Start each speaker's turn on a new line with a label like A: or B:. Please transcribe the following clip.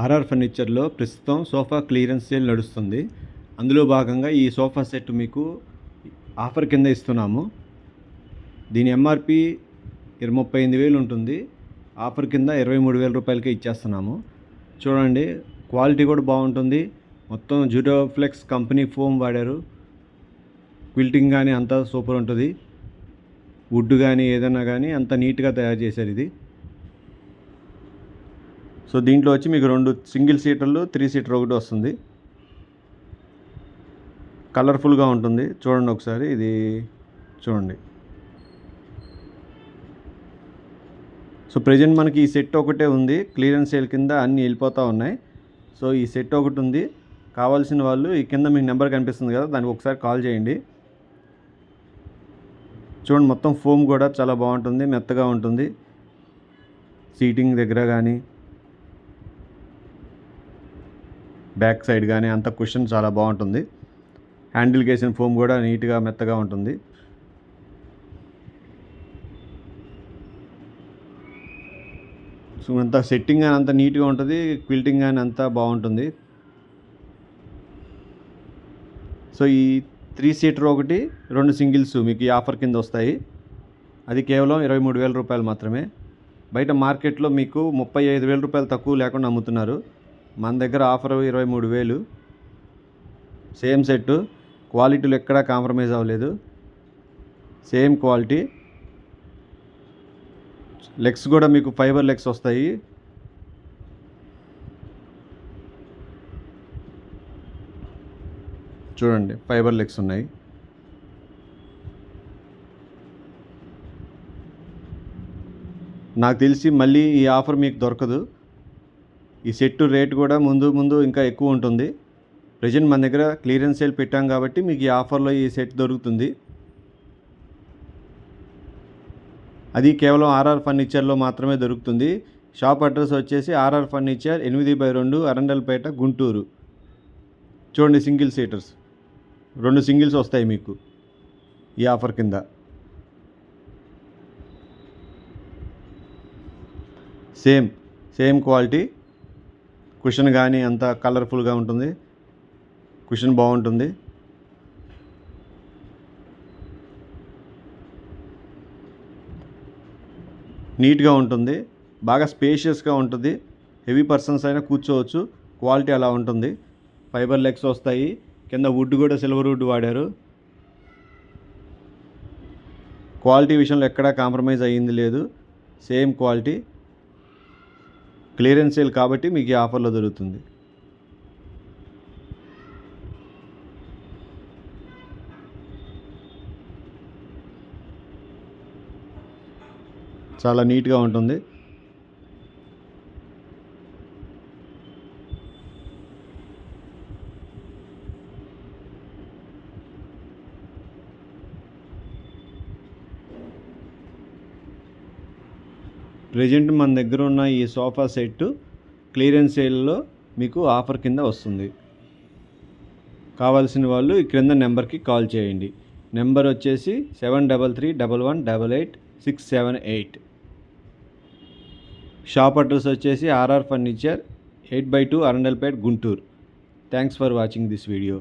A: RR ఫర్నిచర్లో ప్రస్తుతం sofa clearance sale నడుస్తుంది. అందులో భాగంగా ఈ సోఫా సెట్ మీకు ఆఫర్ కింద ఇస్తున్నాము. దీని ఎంఆర్పి 38,000 ఉంటుంది. ఆఫర్ కింద 23,000 రూపాయలకే ఇచ్చేస్తున్నాము. చూడండి, క్వాలిటీ కూడా బాగుంటుంది. మొత్తం జ్యూరోఫ్లెక్స్ కంపెనీ ఫోమ్ వాడారు. క్విల్టింగ్ కానీ అంతా సూపర్ ఉంటుంది. వుడ్ కానీ ఏదైనా కానీ అంత నీట్గా తయారు చేశారు ఇది. సో దీంట్లో వచ్చి మీకు 2 సింగిల్ సీటర్లు, 3 సీటర్ ఒకటి వస్తుంది. కలర్ఫుల్గా ఉంటుంది. చూడండి ఒకసారి, ఇది చూడండి. సో ప్రజెంట్ మనకి ఈ సెట్ ఒకటే ఉంది. క్లియరెన్స్ సేల్ కింద అన్నీ వెళ్ళిపోతూ ఉన్నాయి. సో ఈ సెట్ ఒకటి ఉంది. కావాల్సిన వాళ్ళు ఈ కింద మీకు నెంబర్ కనిపిస్తుంది కదా, దానికి ఒకసారి కాల్ చేయండి. చూడండి, మొత్తం ఫోమ్ కూడా చాలా బాగుంటుంది, మెత్తగా ఉంటుంది. సీటింగ్ దగ్గర కానీ బ్యాక్ సైడ్ కానీ అంత కుషన్ చాలా బాగుంటుంది. హ్యాండిల్ వేసిన ఫోమ్ కూడా నీట్గా మెత్తగా ఉంటుంది. సో అంత సెట్టింగ్ కానీ అంత నీట్గా ఉంటుంది. క్విల్టింగ్ కానీ అంతా బాగుంటుంది. సో ఈ 3 సీటర్ ఒకటి, 2 సింగిల్స్ మీకు ఈ ఆఫర్ కింద వస్తాయి. అది కేవలం 23,000 రూపాయలు మాత్రమే. బయట మార్కెట్లో మీకు 35,000 రూపాయలు తక్కువ లేకుండా అమ్ముతున్నారు. మన దగ్గర ఆఫర్ 23,000. సేమ్ సెట్, క్వాలిటీలో ఎక్కడా కాంప్రమైజ్ అవ్వలేదు. Same quality. లెగ్స్ కూడా మీకు ఫైబర్ లెగ్స్ వస్తాయి. చూడండి, ఫైబర్ లెగ్స్ ఉన్నాయి. నాకు తెలిసి మళ్ళీ ఈ ఆఫర్ మీకు దొరకదు. ఈ సెట్ రేట్ కూడా ముందు ఇంకా ఎక్కువ ఉంటుంది. ప్రజెంట్ మన దగ్గర క్లియరెన్స్ సేల్ పెట్టాం కాబట్టి మీకు ఈ ఆఫర్లో ఈ సెట్ దొరుకుతుంది. అది కేవలం ఆర్ఆర్ ఫర్నిచర్లో మాత్రమే దొరుకుతుంది. షాప్ అడ్రస్ వచ్చేసి ఆర్ఆర్ ఫర్నిచర్ 8/2 అరండల్పేట, గుంటూరు. చూడండి, సింగిల్ సీటర్స్ 2 సింగిల్స్ వస్తాయి మీకు ఈ ఆఫర్ కింద. Same quality. కుషన్ కానీ అంత కలర్ఫుల్గా ఉంటుంది. కుషన్ బాగుంటుంది. నీట్గా ఉంటుంది. బాగా స్పేషియస్గా ఉంటుంది. హెవీ పర్సన్స్ అయినా కూర్చోవచ్చు. క్వాలిటీ అలా ఉంటుంది. ఫైబర్ లెగ్స్ వస్తాయి. కింద వుడ్ కూడా సిల్వర్ వుడ్ వాడారు. క్వాలిటీ విషయంలో ఎక్కడా కాంప్రమైజ్ అయ్యింది లేదు. Same quality. క్లియరెన్స్ సేల్ కాబట్టి మీకు ఈ ఆఫర్లో దొరుకుతుంది. చాలా నీట్గా ఉంటుంది. ప్రజెంట్ మన దగ్గర ఉన్న ఈ సోఫా సెట్ క్లియరెన్స్ సేల్లో మీకు ఆఫర్ కింద వస్తుంది. కావాల్సిన వాళ్ళు ఈ క్రింద నెంబర్కి కాల్ చేయండి. నెంబర్ వచ్చేసి 7331188678. షాప్ అడ్రస్ వచ్చేసి RR furniture 8/2 Arundelpet, Guntur. Thanks for watching this video.